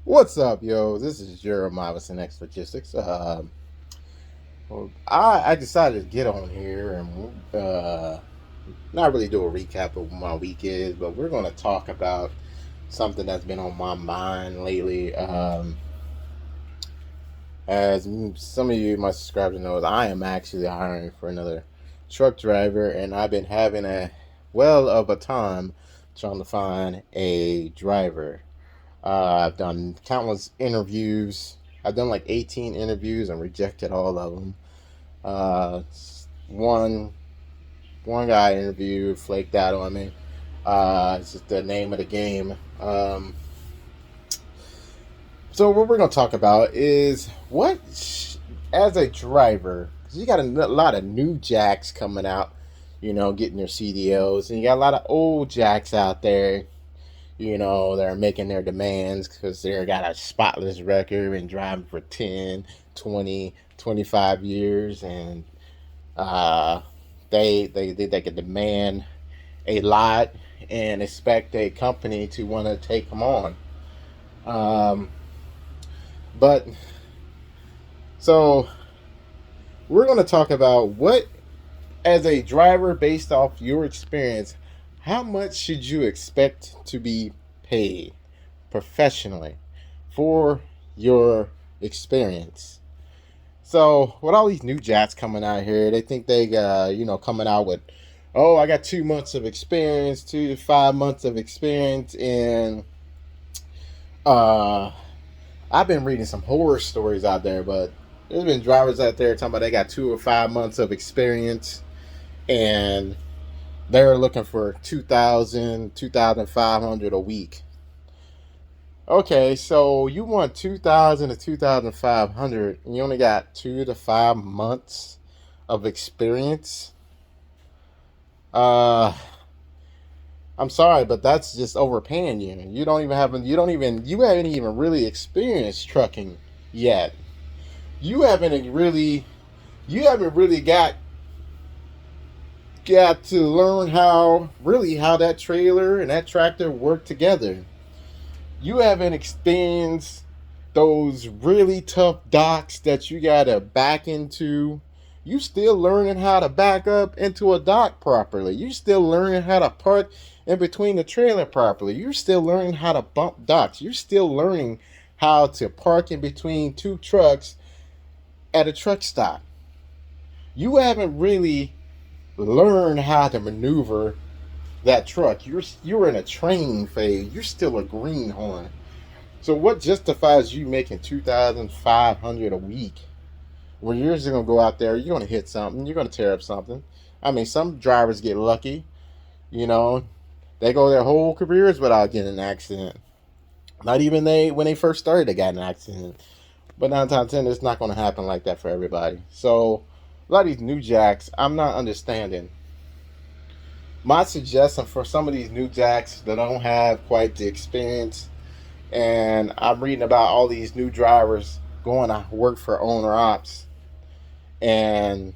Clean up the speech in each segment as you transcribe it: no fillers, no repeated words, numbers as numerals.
What's up, yo? This is Jeremiah with Next Logistics. I decided to get on here and not really do a recap of what my week is, but we're going to talk about something that's been on my mind lately. As some of you, my subscribers know, I am actually hiring for another truck driver, and I've been having a well of a time trying to find a driver. I've done countless interviews. I've done like 18 interviews and rejected all of them. Uh, one one guy interviewed flaked out on me. It's just the name of the game. So what we're gonna talk about is as a driver, 'cause you got a lot of new jacks coming out, getting their CDLs, and you got a lot of old jacks out there, they're making their demands because they got a spotless record and driving for 10, 20, 25 years, and uh, they can demand a lot and expect a company to want to take them on. Um, but so we're going to talk about what, as a driver, based off your experience, how much should you expect to be paid professionally for your experience? So with all these new jacks coming out here, they think they coming out with, oh, I got 2 months of experience, 2 to 5 months of experience, and uh I've been reading some horror stories out there, but there's been drivers out there talking about they got 2 or 5 months of experience, and they're looking for 2,000, 2,500 a week. Okay, so you want 2,000 to 2,500, and you only got 2 to 5 months of experience. Uh, I'm sorry, but that's just overpaying you. You haven't even really experienced trucking yet. You haven't really, you haven't really got to learn how that trailer and that tractor work together. You haven't experienced those really tough docks that you gotta back into. You still learning how to back up into a dock properly. You still learning how to park in between the trailer properly. You're still learning how to bump docks. You're still learning how to park in between two trucks at a truck stop. You haven't really learned how to maneuver that truck. You're in a training phase. You're still a greenhorn. So what justifies you making 2,500 a week? When you're just gonna go out there, you're gonna hit something, you're gonna tear up something. I mean, some drivers get lucky, you know, they go their whole careers without getting an accident. Not even when they first started, they got an accident. But 9 times 10, it's not gonna happen like that for everybody. So a lot of these new jacks, I'm not understanding. My suggestion for some of these new jacks that don't have quite the experience, and I'm reading about all these new drivers going to work for owner ops, and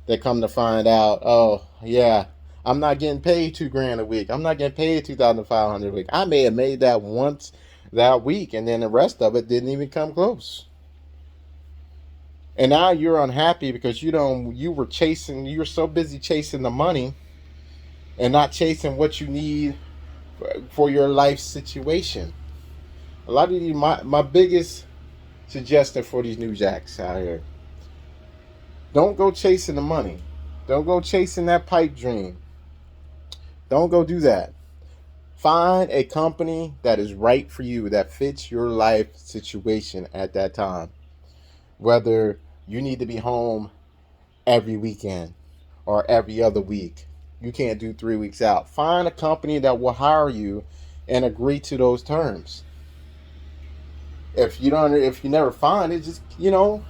they come to find out, oh yeah, I'm not getting paid $2,000 a week. I'm not getting paid 2,500 a week. I may have made that once that week, and then the rest of it didn't even come close. And now you're unhappy because you were so busy chasing the money and not chasing what you need for your life situation. A lot of these, my biggest suggestion for these new jacks out here: don't go chasing the money. Don't go chasing that pipe dream. Don't go do that. Find a company that is right for you, that fits your life situation at that time. Whether you need to be home every weekend or every other week, you can't do 3 weeks out. Find a company that will hire you and agree to those terms. If you never find it, just go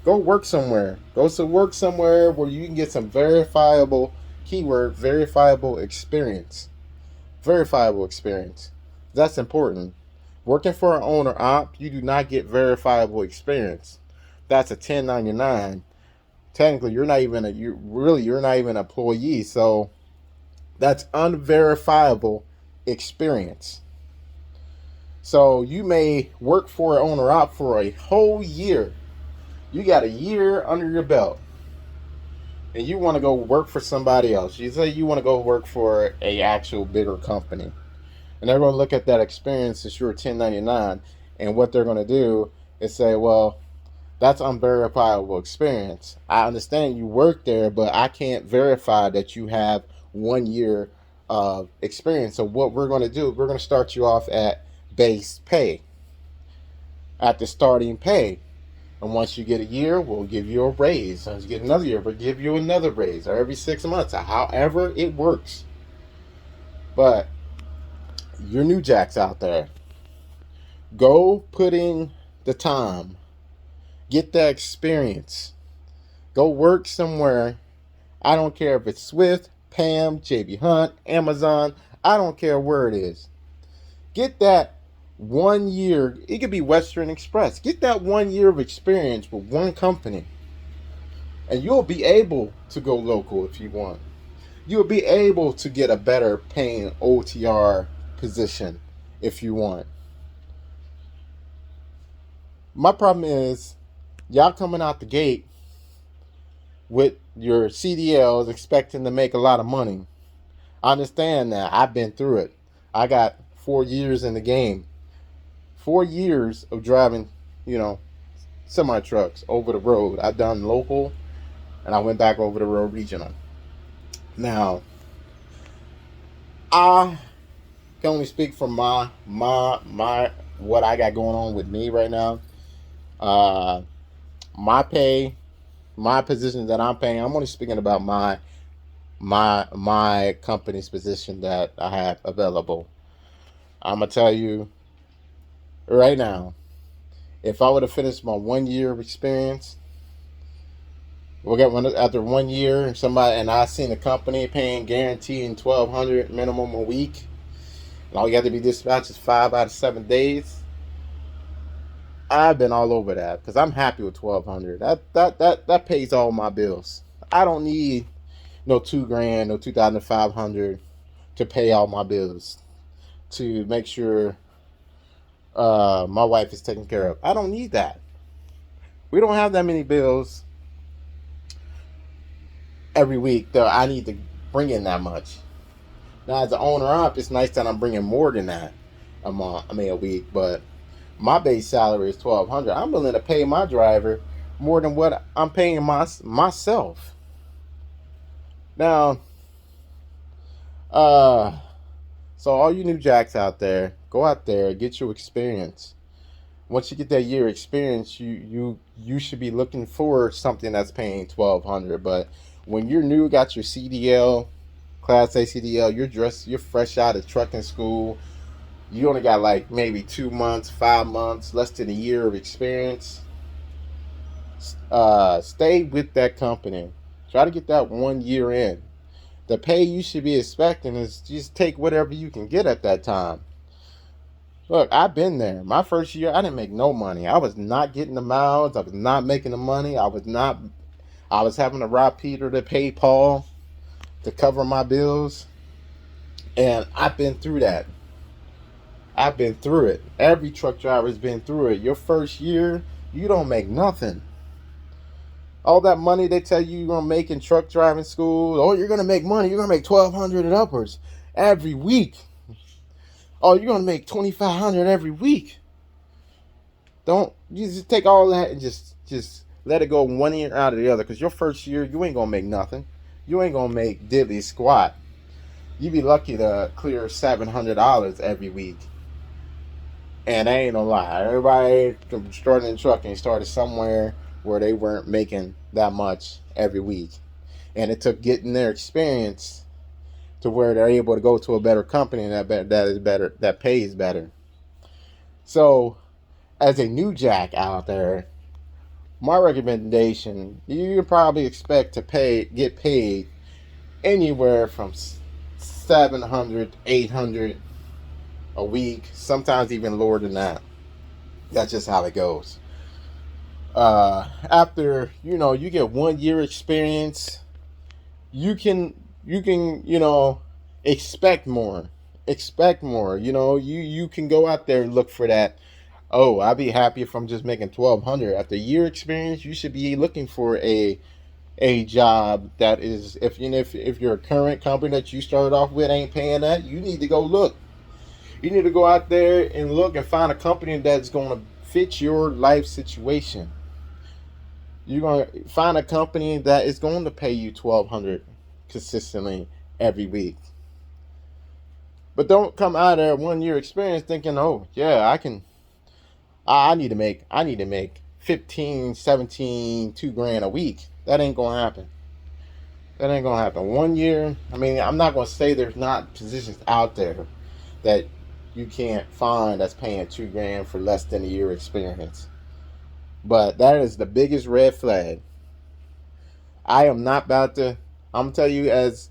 work somewhere. Go to work somewhere where you can get some verifiable, keyword, verifiable experience. Verifiable experience. That's important. Working for an owner op, you do not get verifiable experience. That's a 1099. Technically, you're not even an employee. So That's unverifiable experience. So you may work for an owner op for a whole year. You got a year under your belt, and you want to go work for somebody else. You say you want to go work for a actual bigger company, and they're going to look at that experience as your 1099, and what they're going to do is say, well, that's unverifiable experience. I understand you work there, but I can't verify that you have 1 year of experience. So what we're going to do, we're going to start you off at base pay, at the starting pay. And once you get a year, we'll give you a raise. Once you get another year, we'll give you another raise, or every 6 months, or however it works. But your new jacks out there, go put in the time. Get that experience. Go work somewhere. I don't care if it's Swift, Pam, JB Hunt, Amazon. I don't care where it is. Get that 1 year. It could be Western Express. Get that 1 year of experience with one company. And you'll be able to go local if you want. You'll be able to get a better paying OTR position if you want. My problem is, y'all coming out the gate with your CDLs expecting to make a lot of money. I understand that. I've been through it. I got 4 years in the game. 4 years of driving, semi trucks over the road. I've done local, and I went back over the road regional. Now, I can only speak from my what I got going on with me right now. My pay, my position that I'm paying. I'm only speaking about my company's position that I have available. I'm gonna tell you right now, if I would have finished my 1 year of experience, we'll get one after 1 year. And I seen a company paying guaranteeing $1,200 minimum a week, and all you have to be dispatched is 5 out of 7 days. I've been all over that because I'm happy with $1,200. That pays all my bills. I don't need no $2,000, no $2,500 to pay all my bills, to make sure my wife is taken care of. I don't need that. We don't have that many bills every week that I need to bring in that much. Now, as an owner op, it's nice that I'm bringing more than that a week, but my base salary is $1,200. I'm willing to pay my driver more than what I'm paying myself. Now, so all you new jacks out there, go out there, get your experience. Once you get that year experience, you should be looking for something that's paying $1,200. But when you're new, got your CDL, Class A CDL, you're fresh out of trucking school. You only got like maybe 2 months, 5 months, less than a year of experience. Stay with that company. Try to get that 1 year in. The pay you should be expecting is just take whatever you can get at that time. Look, I've been there. My first year, I didn't make no money. I was not getting the miles. I was not making the money. I was having to rob Peter to pay Paul to cover my bills. And I've been through that. I've been through it. Every truck driver's been through it. Your first year, you don't make nothing. All that money they tell you you're going to make in truck driving school. Oh, you're going to make money. You're going to make $1,200 and upwards every week. Oh, you're going to make $2,500 every week. You just take all that and just let it go 1 year out of the other. Because your first year, you ain't going to make nothing. You ain't going to make diddly squat. You'd be lucky to clear $700 every week. And I ain't no lie. Everybody starting in trucking started somewhere where they weren't making that much every week. And it took getting their experience to where they're able to go to a better company that pays better. So, as a new jack out there, my recommendation, you can probably expect to get paid anywhere from $700, $800 a week, sometimes even lower than that. That's just how it goes. After you get 1 year experience, you can expect more. Expect more. You know, you can go out there and look for that. Oh, I'd be happy if I'm just making 1,200 after a year experience. You should be looking for a job that is, if you know, if your current company that you started off with ain't paying that, you need to go look. You need to go out there and look and find a company that's going to fit your life situation. You're going to find a company that is going to pay you 1,200 consistently every week. But don't come out of there 1 year experience thinking, oh yeah, I need to make 15, 17, 2 grand a week. That ain't gonna happen. That ain't gonna happen. 1 year. I mean, I'm not gonna say there's not positions out there that you can't find that's paying 2 grand for less than a year experience. But that is the biggest red flag. I am not about to. I'm gonna tell you, as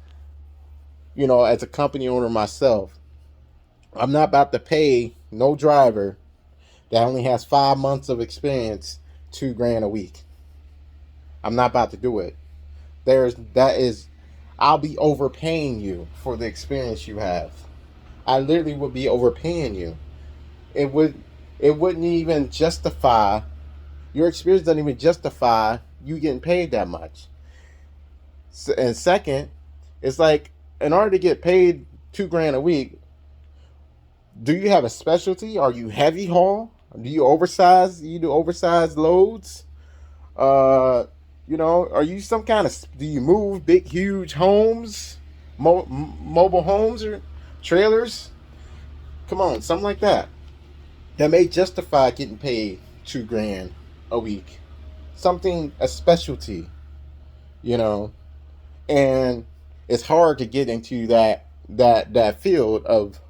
you know, as a company owner myself, I'm not about to pay no driver that only has 5 months of experience 2 grand a week. I'm not about to do it. I'll be overpaying you for the experience you have. I literally would be overpaying you. It would it wouldn't even justify, your experience doesn't even justify you getting paid that much. And second, it's like, in order to get paid 2 grand a week, do you have a specialty? Are you heavy haul? Do you oversize? You do oversized loads? Uh, you know, are you some kind of? Do you move big, huge homes, mobile homes or trailers? Come on, something like that. That may justify getting paid 2 grand a week. Something, a specialty, you know, and it's hard to get into that field of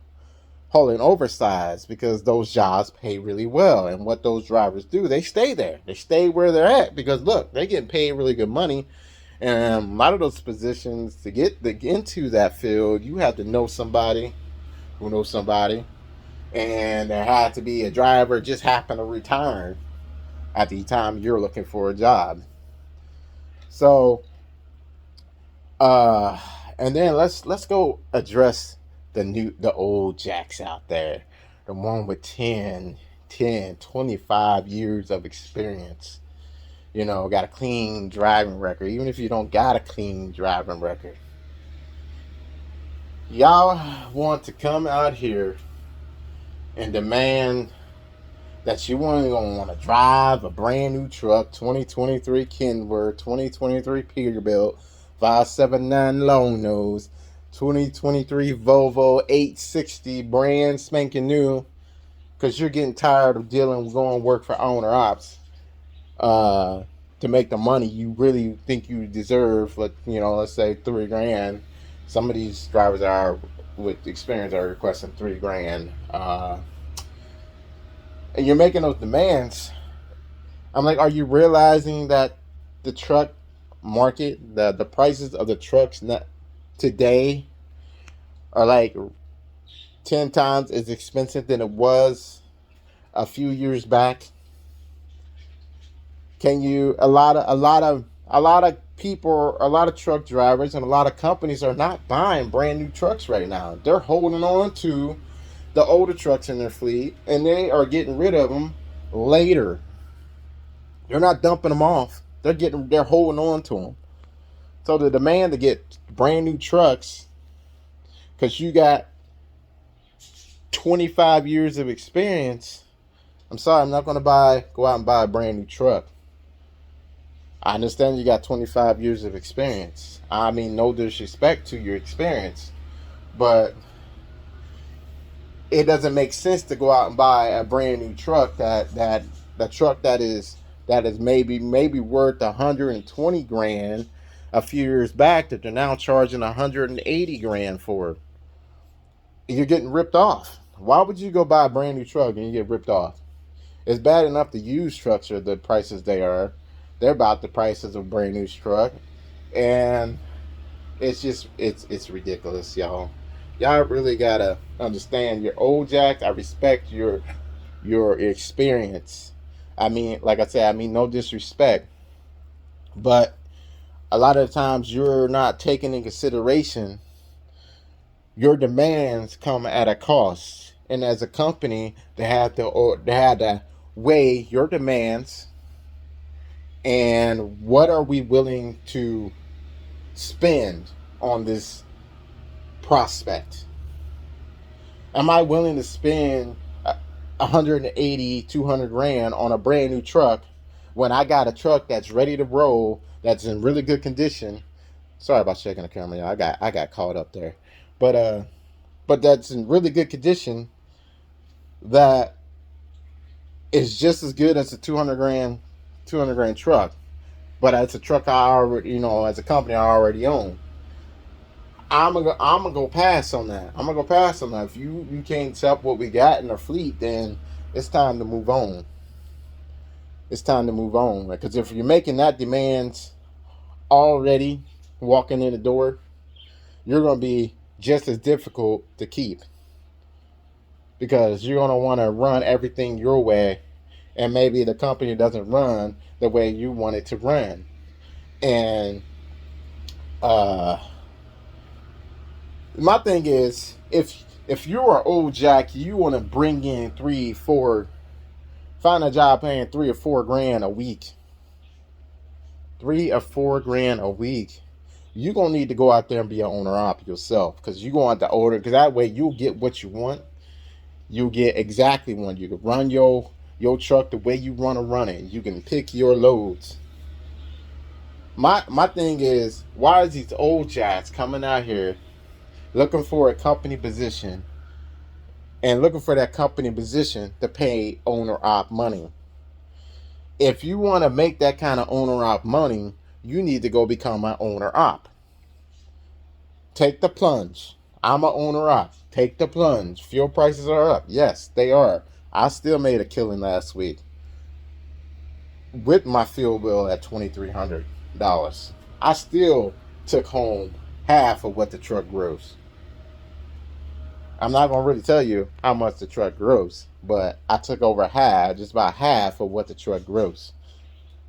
hauling oversized because those jobs pay really well. And what those drivers do, they stay there. They stay where they're at because look, they're getting paid really good money. And a lot of those positions to get into that field, you have to know somebody who knows somebody, and there had to be a driver just happen to retire at the time you're looking for a job. So, uh, and then let's go address the old jacks out there, the one with 25 years of experience. You know, got a clean driving record. Even if you don't got a clean driving record, y'all want to come out here and demand that you only gonna want to drive a brand new truck, 2023 Kenworth, 2023 Peterbilt, 579 long nose, 2023 Volvo 860 brand spanking new, because you're getting tired of dealing with going to work for owner ops to make the money you really think you deserve. But you know, let's say 3 grand. Some of these drivers are with experience are requesting 3 grand. And you're making those demands. I'm like, are you realizing that the truck market, the prices of the trucks not today are like 10 times as expensive than it was a few years back? Can you, a lot of people, a lot of truck drivers and a lot of companies are not buying brand new trucks right now. They're holding on to the older trucks in their fleet, and they are getting rid of them later. They're not dumping them off. They're holding on to them. So the demand to get brand new trucks, because you got 25 years of experience. I'm sorry, I'm not going to go out and buy a brand new truck. I understand you got 25 years of experience. I mean, no disrespect to your experience, but it doesn't make sense to go out and buy a brand new truck that is maybe worth 120 grand a few years back that they're now charging 180 grand for. You're getting ripped off. Why would you go buy a brand new truck and you get ripped off? It's bad enough the used trucks are the prices they are. They're about the prices of a brand new truck, and it's ridiculous, y'all. Y'all really gotta understand your old jack. I respect your experience. I mean, like I said, I mean no disrespect, but a lot of times you're not taking in consideration your demands come at a cost. And as a company, they had to weigh your demands and what are we willing to spend on this prospect. Am I willing to spend 180, 200 grand on a brand new truck when I got a truck that's ready to roll, that's in really good condition? Sorry about checking the camera. Yeah, I got caught up there, but that's in really good condition. That is just as good as a 200 grand truck. But it's a truck I already, as a company I already own. I'm gonna go pass on that. I'm gonna go pass on that. If you can't accept what we got in the fleet, then it's time to move on. It's time to move on. Because if you're making that demands already walking in the door, you're gonna be just as difficult to keep because you're gonna want to run everything your way, and maybe the company doesn't run the way you want it to run. And uh, my thing is, if you are old Jack, you want to bring in 3, 4, find a job paying 3 or 4 grand a week, 3 or 4 grand a week. You're gonna need to go out there and be an owner op yourself, because you're going to order, because that way you'll get what you want. You'll get exactly what you can run your truck the way you want to run it. You can pick your loads. My thing is, why is these old jacks coming out here looking for a company position and looking for that company position to pay owner op money? If you want to make that kind of owner op money, you need to go become an owner op. Take the plunge. I'm an owner op. Take the plunge. Fuel prices are up. Yes, they are. I still made a killing last week with my fuel bill at $2,300. I still took home half of what the truck gross. I'm not going to really tell you how much the truck gross, but I took over half, just about half of what the truck gross,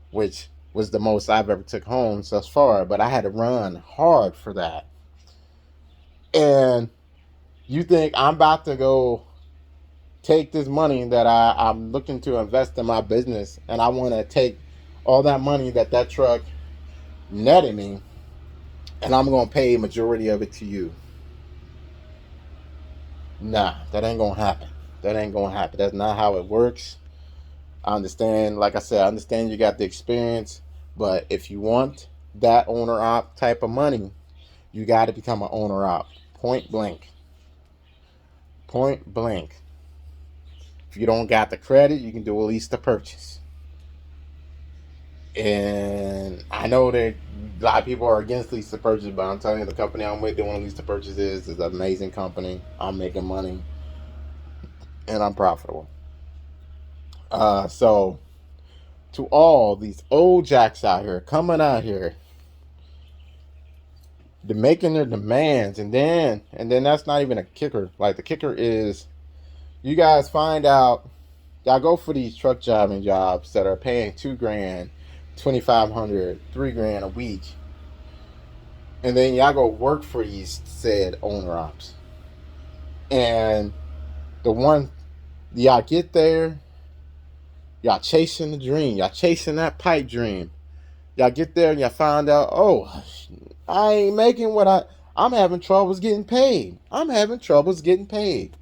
which was the most I've ever took home thus far, but I had to run hard for that. And you think I'm about to go take this money that I'm looking to invest in my business, and I want to take all that money that truck netted me, and I'm going to pay a majority of it to you? Nah, that ain't going to happen. That ain't going to happen. That's not how it works. I understand, like I said, I understand you got the experience, but if you want that owner op type of money, you got to become an owner op. Point blank. Point blank. If you don't got the credit, you can do a lease to purchase. And I know that a lot of people are against lease to purchase, but I'm telling you, the company I'm with doing lease to purchase is an amazing company. I'm making money, and I'm profitable. So to all these old jacks out here coming out here, they're making their demands, and then that's not even a kicker. Like, the kicker is, you guys find out, y'all go for these truck driving jobs that are paying 2 grand, 2,500, 3 grand a week, and then y'all go work for these said owner ops. And the one, y'all get there, y'all chasing the dream, y'all chasing that pipe dream. Y'all get there and y'all find out, oh, I ain't making I'm having troubles getting paid. I'm having troubles getting paid.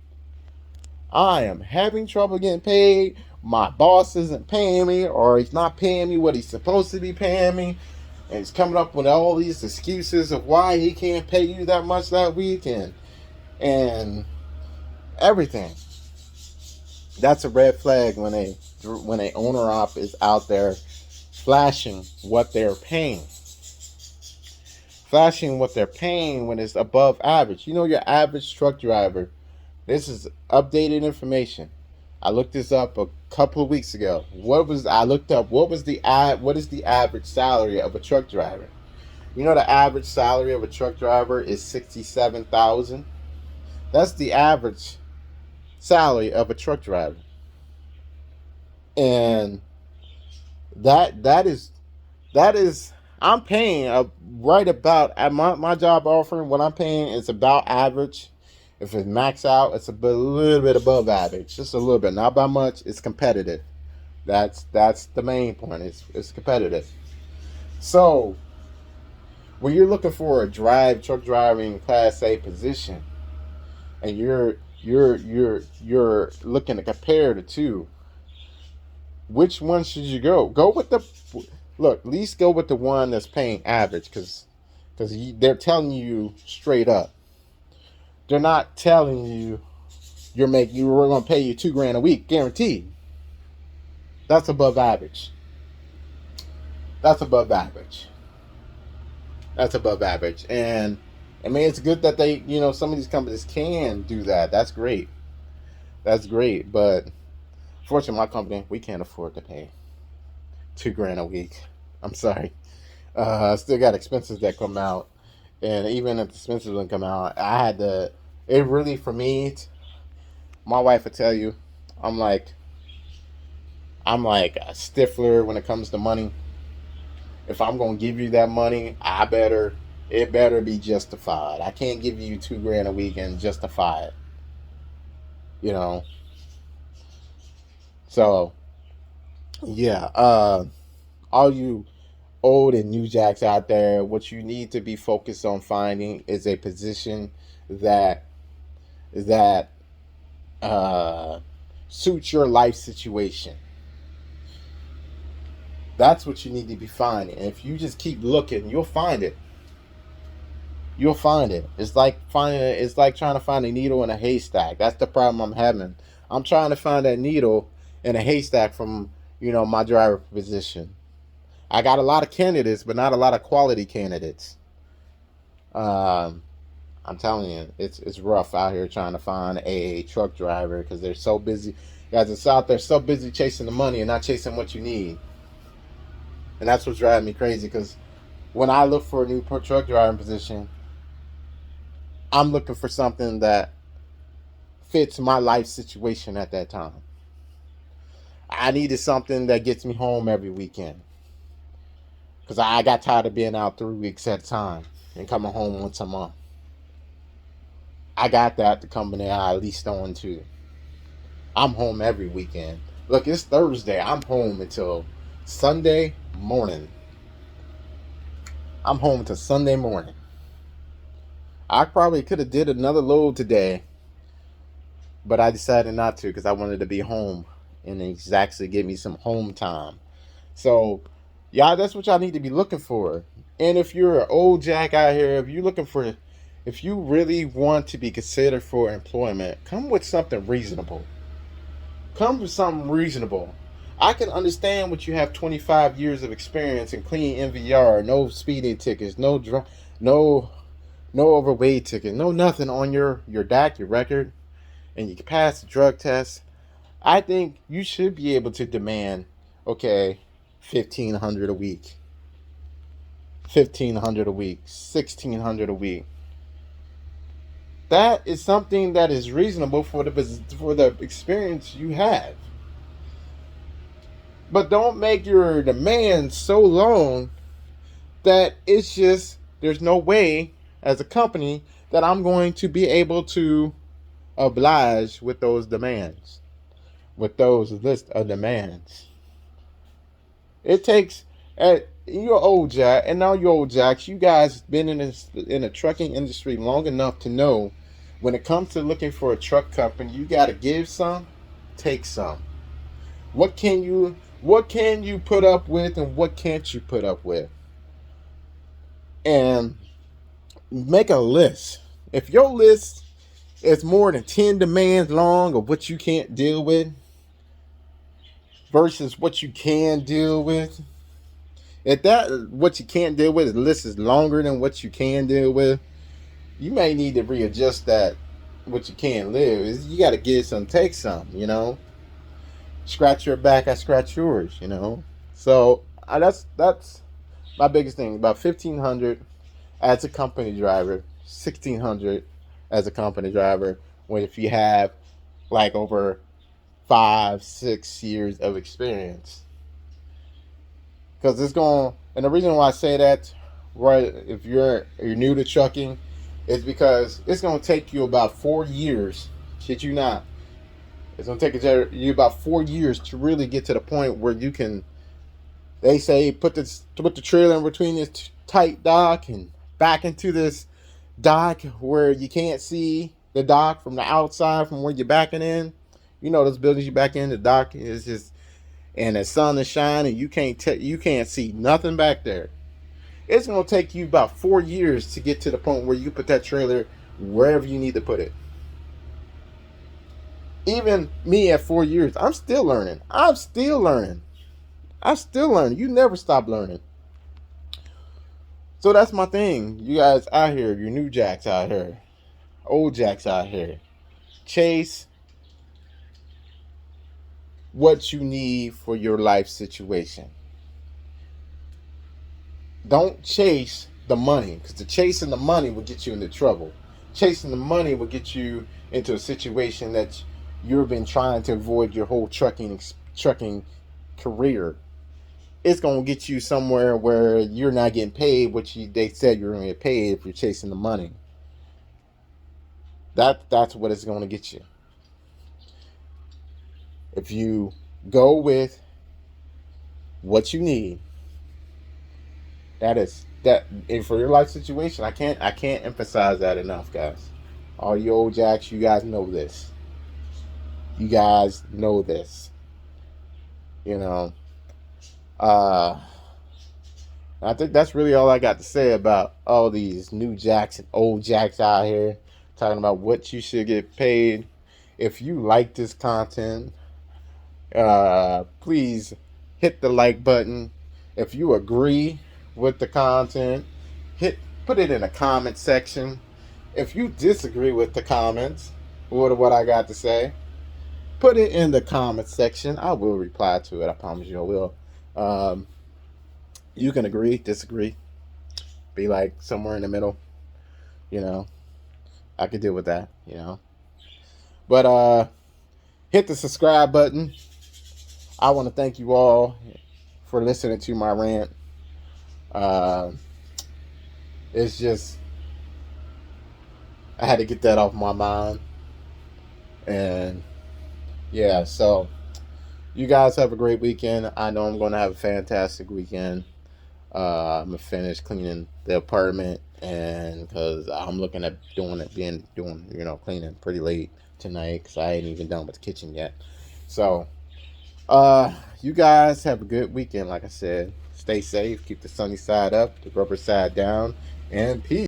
I am having trouble getting paid. My boss isn't paying me, or he's not paying me what he's supposed to be paying me. And he's coming up with all these excuses of why he can't pay you that much that week and everything. That's a red flag when a owner op is out there flashing what they're paying. Flashing what they're paying when it's above average. You know, your average truck driver, this is updated information. I looked this up a couple of weeks ago. What is the average salary of a truck driver? You know, the average salary of a truck driver is $67,000. That's the average salary of a truck driver. And that is I'm paying right about, at my job offering, what I'm paying is about average. If it max out, it's little bit above average, just a little bit, not by much. It's competitive. That's the main point. It's competitive. So when you're looking for a truck driving Class A position, and you're looking to compare the two, which one should you go? Go with the look. At least go with the one that's paying average, because they're telling you straight up. They're not telling you we're going to pay you $2,000 a week guaranteed. That's above average. That's above average. That's above average. And I mean, it's good that some of these companies can do that. That's great. That's great. But fortunately, my company, we can't afford to pay $2,000 a week. I'm sorry. I still got expenses that come out. And even if the expenses don't come out, I had to, it really, for me, my wife would tell you, I'm like a stiffler when it comes to money. If I'm gonna give you that money, it better be justified. I can't give you $2,000 a week and justify it. You know. So yeah, all you old and new jacks out there, what you need to be focused on finding is a position that that uh, suits your life situation. That's what you need to be finding. And if you just keep looking, you'll find it. You'll find it. It's like trying to find a needle in a haystack. That's the problem I'm having. I'm trying to find that needle in a haystack from, my driver position. I got a lot of candidates, but not a lot of quality candidates. I'm telling you, it's rough out here trying to find a truck driver because they're so busy. Guys, it's out there so busy chasing the money and not chasing what you need. And that's what's driving me crazy, because when I look for a new truck driving position, I'm looking for something that fits my life situation at that time. I needed something that gets me home every weekend, because I got tired of being out 3 weeks at a time and coming home once a month. I got that, the company I leased on to. I'm home every weekend. Look, it's Thursday. I'm home until Sunday morning. I'm home until Sunday morning. I probably could have did another load today, but I decided not to because I wanted to be home and exactly give me some home time. So, y'all, that's what y'all need to be looking for. And if you're an old jack out here, if you really want to be considered for employment, come with something reasonable. Come with something reasonable. I can understand what you have 25 years of experience in clean NVR, no speeding tickets, no overweight ticket, no nothing on your DAC, your record, and you can pass the drug test. I think you should be able to demand, okay, $1,500 a week, $1,500 a week, $1,600 a week. That is something that is reasonable for the experience you have. But don't make your demand so long that it's just, there's no way as a company that I'm going to be able to oblige with those demands, with those list of demands. It takes, you're old jack, and now you're old jacks. You guys been in the trucking industry long enough to know when it comes to looking for a truck company, you got to give some, take some. What can you put up with, and what can't you put up with? And make a list. If your list is more than 10 demands long of what you can't deal with versus what you can deal with, if that what you can't deal with, the list is longer than what you can deal with, you may need to readjust that. What you can't live, you got to give some, take some. Scratch your back, I scratch yours. So that's my biggest thing. About 1,500 as a company driver, 1,600 as a company driver. When if you have like over 5-6 years of experience, because it's going. And the reason why I say that, right? If you're new to trucking, is because it's going to take you about 4 years. Shit you not. It's going to take you about 4 years to really get to the point where you can. They say put the trailer in between this tight dock and back into this dock where you can't see the dock from the outside from where you're backing in. You know those buildings you back in, the dock is just, and the sun is shining, you can't see nothing back there. It's gonna take you about 4 years to get to the point where you put that trailer wherever you need to put it. Even me at 4 years, I'm still learning. You never stop learning. So that's my thing. You guys out here, your new jacks out here, old jacks out here, chase what you need for your life situation. Don't chase the money, because the chasing the money will get you into trouble. Chasing the money will get you into a situation that you've been trying to avoid your whole trucking career. It's going to get you somewhere where you're not getting paid what they said you're going to get paid if you're chasing the money. That's what it's going to get you. If you go with what you need, and for your life situation, I can't emphasize that enough, guys. All you old jacks, you guys know this. You guys know this. You know. I think that's really all I got to say about all these new jacks and old jacks out here talking about what you should get paid. If you like this content, please hit the like button. If you agree with the content, put it in the comment section. If you disagree with the comments, what I got to say, put it in the comment section. I will reply to it. I promise you I will. You can agree, disagree, be like somewhere in the middle. I could deal with that. But hit the subscribe button. I want to thank you all for listening to my rant. It's just, I had to get that off my mind. And yeah, so you guys have a great weekend. I know I'm going to have a fantastic weekend. I'm going to finish cleaning the apartment, and because I'm looking at doing cleaning pretty late tonight, because I ain't even done with the kitchen yet. So you guys have a good weekend. Like I said, stay safe, keep the sunny side up, the rubber side down, and peace.